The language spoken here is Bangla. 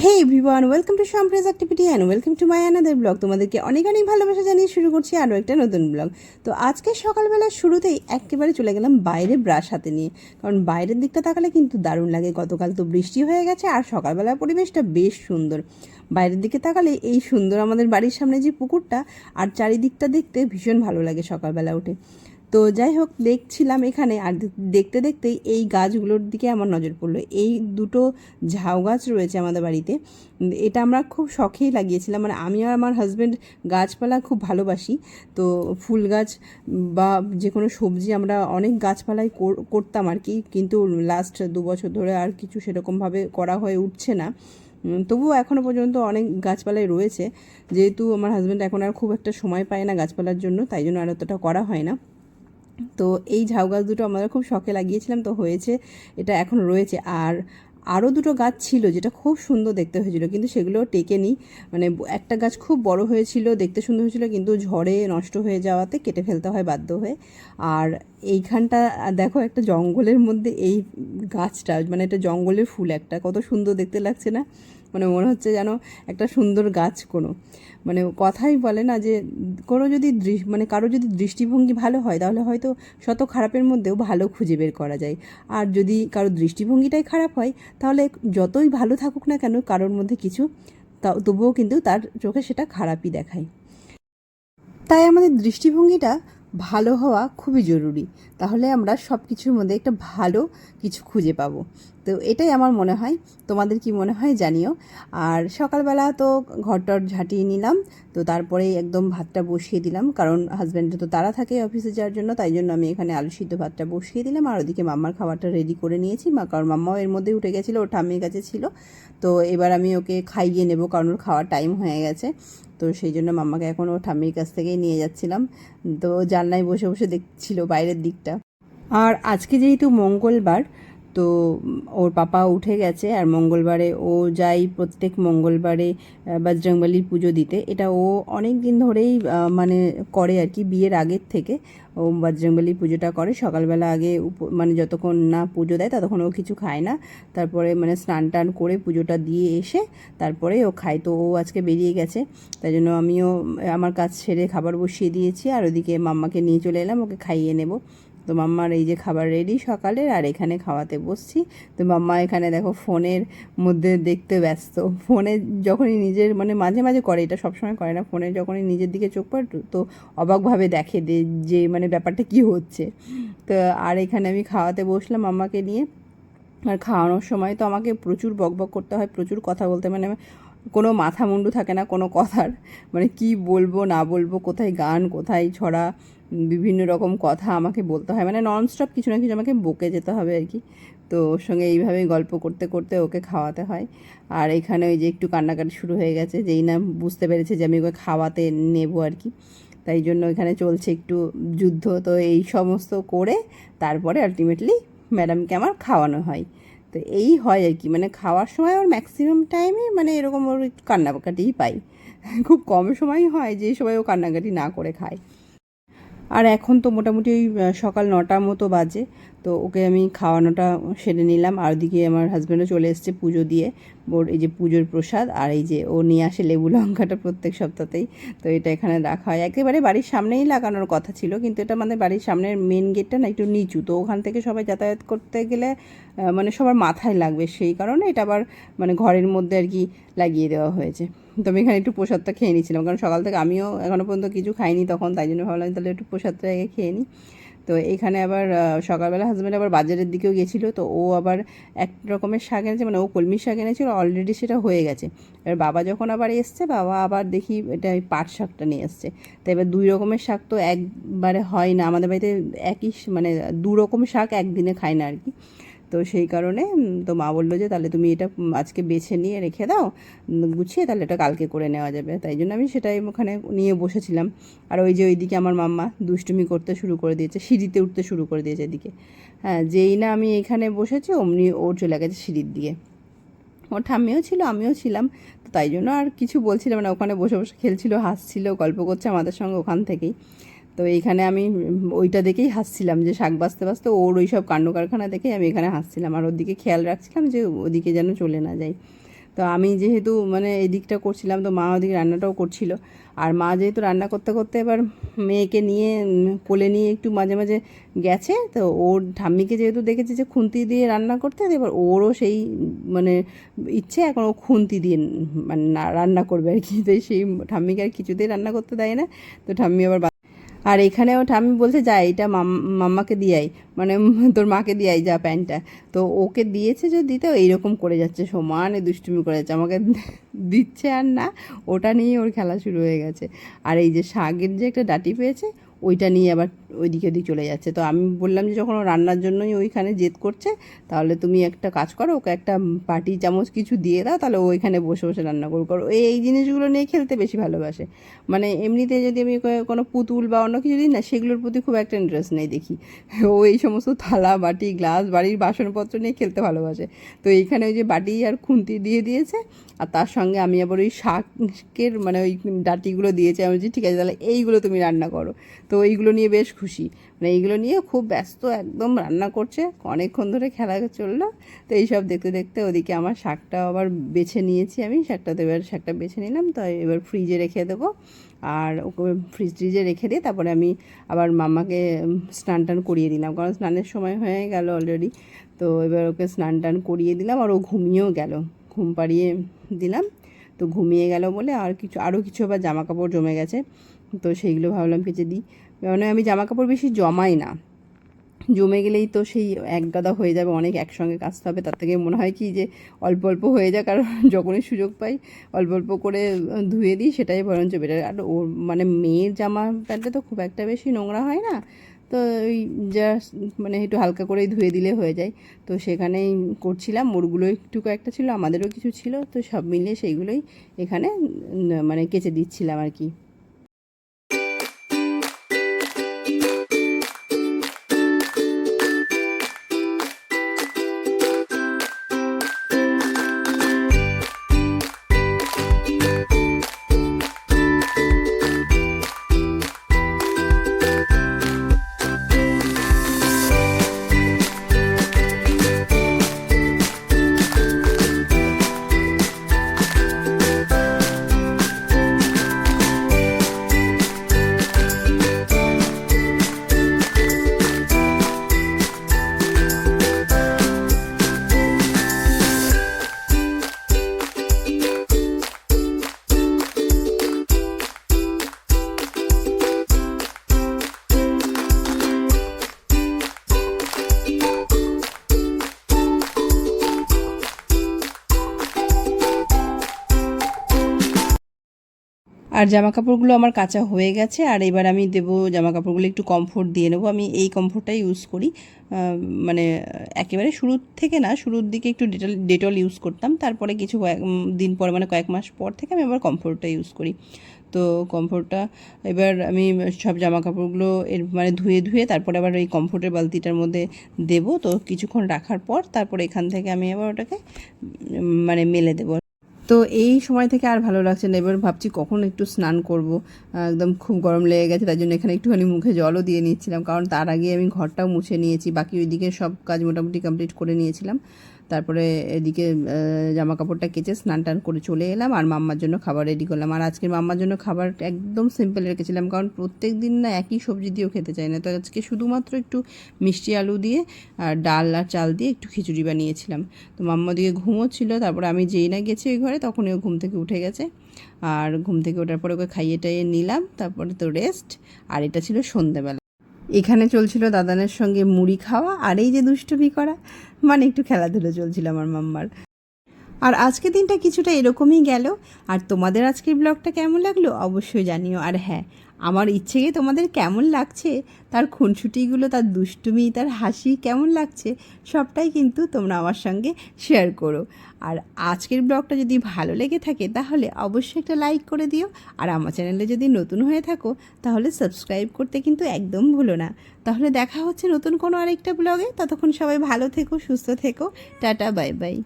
হে এভরিওয়ান, ওয়েলকাম টু সম্প্রেজ activity and welcome to my another blog. তোমাদেরকে অনেক অনেক ভালোবাসা জানিয়ে শুরু করছি আরও একটা নতুন ব্লগ। তো আজকে সকালবেলা শুরুতেই একেবারে চলে গেলাম বাইরে ব্রাশ হাতে নিয়ে, কারণ বাইরের দিকটা তাকালে কিন্তু দারুণ লাগে। গতকাল তো বৃষ্টি হয়ে গেছে আর সকালবেলার পরিবেশটা বেশ সুন্দর। বাইরের দিকে তাকালে এই সুন্দর আমাদের বাড়ির সামনে যে পুকুরটা আর চারিদিকটা দেখতে ভীষণ ভালো লাগে সকালবেলা উঠে। তো যাই হোক, দেখছিলাম এখানে আর দেখতে দেখতেই এই গাছগুলোর দিকে আমার নজর পড়লো। এই দুটো ঝাউ গাছ রয়েছে আমাদের বাড়িতে। এটা আমরা খুব শখেই লাগিয়েছিলাম, মানে আমি আর আমার হাজব্যান্ড গাছপালা খুব ভালোবাসি। তো ফুল গাছ বা যে কোনো সবজি আমরা অনেক গাছপালাই করতাম আর কি, কিন্তু লাস্ট 2 বছর ধরে আর কিছু সেরকমভাবে করা হয়ে উঠছে না। তবুও এখনও পর্যন্ত অনেক গাছপালাই রয়েছে, যেহেতু আমার হাজব্যান্ড এখন আর খুব একটা সময় পায় না গাছপালার জন্য, তাই জন্য আর অতটা করা হয় না। তো এই ঝাউ গাছ দুটো আমরা খুব শখে লাগিয়েছিলাম, তো হয়েছে, এটা এখন রয়েছে। আর আরও দুটো গাছ ছিল যেটা খুব সুন্দর দেখতে হয়েছিল, কিন্তু সেগুলো টেকেনি। মানে একটা গাছ খুব বড় হয়েছিল, দেখতে সুন্দর হয়েছিল, কিন্তু ঝড়ে নষ্ট হয়ে যাওয়াতে কেটে ফেলতে হয় বাধ্য হয়ে। আর এইখানটা দেখো, একটা জঙ্গলের মধ্যে এই গাছটা, মানে এটা জঙ্গলের ফুল, একটা কত সুন্দর দেখতে লাগছে না? মানে মনে হচ্ছে যেন একটা সুন্দর গাছ কোনো, মানে কথাই বলে না যে কোনো যদি মানে কারো যদি দৃষ্টিভঙ্গি ভালো হয় তাহলে হয়তো শত খারাপের মধ্যেও ভালো খুঁজে বের করা যায়। আর যদি কারো দৃষ্টিভঙ্গিটাই খারাপ হয় তাহলে যতই ভালো থাকুক না কেন কারোর মধ্যে কিছু, তবুও কিন্তু তার চোখে সেটা খারাপই দেখায়। তাই আমাদের দৃষ্টিভঙ্গিটা ভালো হওয়া খুবই জরুরি, তাহলে আমরা সব কিছুর মধ্যে একটা ভালো কিছু খুঁজে পাবো। তো এটাই আমার মনে হয়, তোমাদের কি মনে হয় জানিও। আর সকালবেলা তো ঘরটর ঝাঁটিয়ে নিলাম, তো তারপরে একদম ভাতটা বসিয়ে দিলাম, কারণ হাজব্যান্ডের তো তাড়া থাকে অফিসে যাওয়ার জন্য, তাই জন্য আমি এখানে আলু সিদ্ধ ভাতটা বসিয়ে দিলাম। আর ওদিকে মাম্মার খাবারটা রেডি করে নিয়েছি, কারণ মাম্মাও এর মধ্যে উঠে গেছিলো, ওর ঠাম্মির কাছে ছিল। তো এবার আমি ওকে খাইয়ে নেবো, কারণ ওর খাওয়ার টাইম হয়ে গেছে। তো সেই জন্য মাম্মাকে এখন ওর ঠাম্মির কাছ থেকেই নিয়ে যাচ্ছিলাম। তো জানলায় বসে বসে দেখছিল বাইরের দিকটা। আর আজকে যেহেতু মঙ্গলবার, তো ওর পাপা উঠে গেছে, আর মঙ্গলবারে ও যাই প্রত্যেক মঙ্গলবারে বজরংবলির পুজো দিতে। এটা ও অনেক দিন ধরেই মানে করে আর কি, বিয়ের আগের থেকে ও বজরংবলির পুজোটা করে। সকালবেলা আগে মানে যতক্ষণ না পুজো দেয় ততক্ষণ ও কিছু খায় না, তারপরে মানে স্নান টান করে পুজোটা দিয়ে এসে তারপরে ও খায়। তো ও আজকে বেরিয়ে গেছে, তাই জন্য আমিও আমার কাজ সেরে খাবার বসিয়ে দিয়েছি, আর ওদিকে মাম্মাকে নিয়ে চলে এলাম, ওকে খাইয়ে নেব। তো মাম্মার এই যে খাবার রেডি সকালের, আর এখানে খাওয়াতে বসছি। তো মাম্মা এখানে দেখো ফোনের মধ্যে দেখতে ব্যস্ত। ফোনে যখনই নিজের মানে মাঝে মাঝে করে, এটা সবসময় করে না, ফোনে যখনই নিজের দিকে চোখ পড়ে তো অবাকভাবে দেখে যে মানে ব্যাপারটা কি হচ্ছে। তো আর এখানে আমি খাওয়াতে বসলাম মাম্মাকে নিয়ে। আর খাওয়ানোর সময় তো আমাকে প্রচুর বকবক করতে হয়, প্রচুর কথা বলতে, মানে কোনো মাথা মুন্ডু থাকে না কোনো কথার, মানে কি বলবো না বলবো, কোথায় গান কোথায় ছড়া, বিভিন্ন রকম কথা আমাকে বলতে হয়, মানে ননস্টপ কিছু না কিছু আমাকে বকে যেতে হবে আর কি। তো ওর সঙ্গে এইভাবেই গল্প করতে করতে ওকে খাওয়াতে হয়। আর এখানে ওই যে একটু কান্নাকাটি শুরু হয়ে গেছে, যেই না বুঝতে পেরেছে যে আমি ওকে খাওয়াতে নেবো আর কি, তাই জন্য এখানে চলছে একটু যুদ্ধ। তো এই সমস্ত করে তারপরে আলটিমেটলি ম্যাডামকে আমার খাওয়ানো হয়। তো এই হয় আর কি, মানে খাওয়ার সময় ওর ম্যাক্সিমাম টাইমে মানে এরকম ওর একটু কান্নাকাটিই পাই। খুব কম সময়ই হয় যে সময় ও কান্নাকাটি না করে খায়। আর এখন তো মোটামুটি ওই সকাল 9টার মতো বাজে, তো ওকে আমি খাওয়ানোটা সেরে নিলাম। আর ওদিকে আমার হাজব্যান্ডও চলে এসছে পুজো দিয়ে, ওর এই যে পুজোর প্রসাদ, আর এই যে ও নিয়ে আসে লেবু লঙ্কাটা প্রত্যেক সপ্তাহতেই। তো এটা এখানে রাখা হয়, একেবারে বাড়ির সামনেই লাগানোর কথা ছিল, কিন্তু এটা মানে বাড়ির সামনের মেন গেটটা না একটু নিচু, তো ওখান থেকে সবাই যাতায়াত করতে গেলে মানে সবার মাথায় লাগবে, সেই কারণে এটা আবার মানে ঘরের মধ্যে আর কি লাগিয়ে দেওয়া হয়েছে। তো আমি এখানে একটু প্রসাদটা খেয়ে নিচ্ছিলাম, কারণ সকাল থেকে আমিও এখনও পর্যন্ত কিছু খাইনি তখন, তাই জন্য ভাবলাম তাহলে একটু প্রসাদটা আগে খেয়ে নিই। তো এইখানে আবার সকালবেলা হাজব্যান্ড আবার বাজারের দিকেও গেছিলো, তো ও আবার এক রকমের শাক এনেছে, মানে ও কলমি শাক এনেছিল, অলরেডি সেটা হয়ে গেছে। এবার বাবা যখন আবার এসছে, বাবা আবার দেখি এটা ওই পাট শাকটা নিয়ে এসছে। তো এবার 2 রকমের শাক তো একবারে হয় না আমাদের বাড়িতে, একই মানে 2 রকম শাক একদিনে খায় না আর কি। তো সেই কারণে তো মা বললো যে তাহলে তুমি এটা আজকে বেছে নিয়ে রেখে দাও গুছিয়ে, তাহলে এটা কালকে করে নেওয়া যাবে। তাই জন্য আমি সেটাই ওখানে নিয়ে বসেছিলাম। আর ওই যে ওইদিকে আমার মাম্মা দুষ্টুমি করতে শুরু করে দিয়েছে, সিঁড়িতে উঠতে শুরু করে দিয়েছে এদিকে। হ্যাঁ, যেই না আমি এখানে বসেছি অমনি ওর চলে গেছে সিঁড়ির দিকে। ওর ঠাম্মিও ছিল, আমিও ছিলাম, তো তাই জন্য আর কিছু বলছিলাম না, ওখানে বসে বসে খেলছিল, হাসছিল, গল্প করছে আমাদের সঙ্গে ওখান থেকেই। তো এইখানে আমি ওইটা দেখেই হাসছিলাম যে শাক বাছতে বাছতে ওর ওই সব কাণ্ড কারখানা দেখেই আমি এখানে হাসছিলাম, আর ওর দিকে খেয়াল রাখছিলাম যে ওদিকে যেন চলে না যায়। তো আমি যেহেতু মানে এই দিকটা করছিলাম, তো মা ওদিকে রান্নাটাও করছিল। আর মা যেহেতু রান্না করতে করতে এবার মেয়েকে নিয়ে কোলে নিয়ে একটু মাঝে মাঝে গেছে, তো ওর ঠাম্মিকে যেহেতু দেখেছে যে খুন্তি দিয়ে রান্না করতে, এবার ওরও সেই মানে ইচ্ছে, এখন ও খুন্তি দিয়ে মানে রান্না করবে আর কি। তো সেই ঠাম্মিকে আর কিছুতেই রান্না করতে দেয় না। তো ঠাম্মি আবার আর এখানেও ঠাম্মি বলছে যা এটা মাম্মাকে দিয়াই, মানে তোর মাকে দিয়াই যা প্যান্টটা। তো ওকে দিয়েছে যদি দিতে, এইরকম করে যাচ্ছে, সমানে দুষ্টুমি করে যাচ্ছে, আমাকে দিচ্ছে আর না, ওটা নিয়ে ওর খেলা শুরু হয়ে গেছে। আর এই যে শাকের যে একটা ডাঁটি পেয়েছে, ওইটা নিয়ে আবার ওইদিকে ওদিক চলে যাচ্ছে। তো আমি বললাম যে যখন ও রান্নার জন্যই ওইখানে জেদ করছে, তাহলে তুমি একটা কাজ করো, ওকে একটা বাটি চামচ কিছু দিয়ে দাও, তাহলে ওইখানে বসে বসে রান্না করো। এই জিনিসগুলো নিয়ে খেলতে বেশি ভালোবাসে। মানে এমনিতে যদি আমি কোনো পুতুল বা অন্য কিছু দিই না, সেগুলোর প্রতি খুব একটা ইন্টারেস্ট নেই দেখি। ও এই সমস্ত থালা বাটি গ্লাস বাড়ির বাসনপত্র নিয়ে খেলতে ভালোবাসে। তো এইখানে ওই যে বাটি আর খুন্তি দিয়ে দিয়েছে, আর তার সঙ্গে আমি আবার ওই শাকের মানে ওই ডাঁটিগুলো দিয়েছে। আমি বলছি ঠিক আছে তাহলে এইগুলো তুমি রান্না করো। তো এইগুলো নিয়ে বেশ খুশি, মানে এইগুলো নিয়ে খুব ব্যস্ত, একদম রান্না করছে, অনেকক্ষণ ধরে খেলা চললো। তো এইসব দেখতে দেখতে ওদিকে আমার শাকটা আবার বেছে নিয়েছি আমি, শাকটাতে এবার শাকটা বেছে নিলাম। তো এবার ফ্রিজে রেখে দেবো, আর ওকে ফ্রিজে রেখে দিয়ে তারপরে আমি আবার মাম্মাকে স্নান টান করিয়ে দিলাম, কারণ স্নানের সময় হয়ে গেল অলরেডি। তো এবার ওকে স্নান টান করিয়ে দিলাম, আর ও ঘুমিয়েও গেল, ঘুম পাড়িয়ে দিলাম। তো ঘুমিয়ে গেল বলে আরও কিছু আবার জামা কাপড় জমে গেছে, তো সেইগুলো ভাবলাম কেচে দিই। মানে আমি জামা কাপড় বেশি জমাই না, জমে গেলেই তো সেই এক গাদা হয়ে যাবে, অনেক একসঙ্গে কাচতে হবে। তার থেকে মনে হয় কি যে অল্প অল্প হয়ে যায়, কারণ যখনই সুযোগ পাই অল্প অল্প করে ধুয়ে দিই, সেটাই বরঞ্চ বেটার। আর ওর মানে মেয়ের জামা প্যান্টে তো খুব একটা বেশি নোংরা হয় না, তো ওই জাস্ট মানে একটু হালকা করেই ধুয়ে দিলে হয়ে যায়। তো সেখানেই করছিলাম, ওরগুলো একটু কয়েকটা ছিল, আমাদেরও কিছু ছিল, তো সব মিলিয়ে সেইগুলোই এখানে মানে কেচে দিচ্ছিলাম আর কি। আর জামা কাপড়গুলো আমার কাচা হয়ে গেছে, আর এবার আমি দেবো জামা কাপড়গুলো একটু কমফোর্ট দিয়ে নেবো। আমি এই কমফোর্টটাই ইউজ করি, মানে একেবারে শুরুর থেকে না, শুরুর দিকে একটু ডেটল ইউজ করতাম, তারপরে কিছু দিন পর মানে কয়েক মাস পর থেকে আমি আবার কমফোর্টটা ইউজ করি। তো কমফোর্টটা এবার আমি সব জামা কাপড়গুলো এর মানে ধুয়ে ধুয়ে তারপরে আবার এই কমফোর্টের বালতিটার মধ্যে দেবো। তো কিছুক্ষণ রাখার পর তারপরে এখান থেকে আমি আবার ওটাকে মানে মেলে দেবো। তো এই সময় থেকে আর ভালো লাগছে না, এবার ভাবছি কখন একটু স্নান করব। একদম খুব গরম লেগে গেছে, তাই জন্য এখানে একটুখানি মুখে জলও দিয়ে নিচ্ছিলাম, কারণ তার আগে আমি ঘরটাও মুছে নিয়েছি, বাকি ওইদিকে সব কাজ মোটামুটি কমপ্লিট করে নিয়েছিলাম। তারপরে এদিকে জামা কাপড়টা কেচে স্নান টান করে চলে এলাম, আর মাম্মার জন্য খাবার রেডি করলাম। আর আজকে মাম্মার জন্য খাবার একদম সিম্পল রেখেছিলাম, কারণ প্রত্যেক দিন না একই সবজি দিয়েও খেতে চাই না। তো আজকে শুধুমাত্র একটু মিষ্টি আলু দিয়ে আর ডাল আর চাল দিয়ে একটু খিচুড়ি বানিয়েছিলাম। তো মাম্মা দিকে ঘুমোচ্ছিল, তারপরে আমি যেই না গেছি ওই ঘরে, তখনই ও ঘুম থেকে উঠে গেছে। আর ঘুম থেকে ওঠার পরে ওকে খাইয়ে টাইয়ে নিলাম, তারপরে তো রেস্ট। আর এটা ছিল সন্ধ্যেবেলা, এখানে চলছিল দাদানের সঙ্গে মুড়ি খাওয়া আর এই যে দুষ্টুমি করা, মানে একটু খেলাধুলো চলছিল আমার মাম্মার। আর আজকের দিনটা কিছুটা এরকমই গেল। আর তোমাদের আজকের ব্লগটা কেমন লাগলো অবশ্যই জানিও। আর হ্যাঁ, আমার ইচ্ছে তোমাদের কেমন লাগছে, তার খুনসুটিগুলো, তার দুষ্টুমি, তার হাসি কেমন লাগছে, সবটাই কিন্তু তোমরা আমার সঙ্গে শেয়ার করো। আর আজকের ব্লগটা যদি ভালো লেগে থাকে তাহলে অবশ্যই একটা লাইক করে দিও। আর আমার চ্যানেলে যদি নতুন হয়ে থাকো তাহলে সাবস্ক্রাইব করতে কিন্তু একদম ভুলো না। তাহলে দেখা হচ্ছে নতুন কোনো আরেকটা ব্লগে, ততক্ষণ সবাই ভালো থেকো, সুস্থ থেকো, টাটা বাই বাই।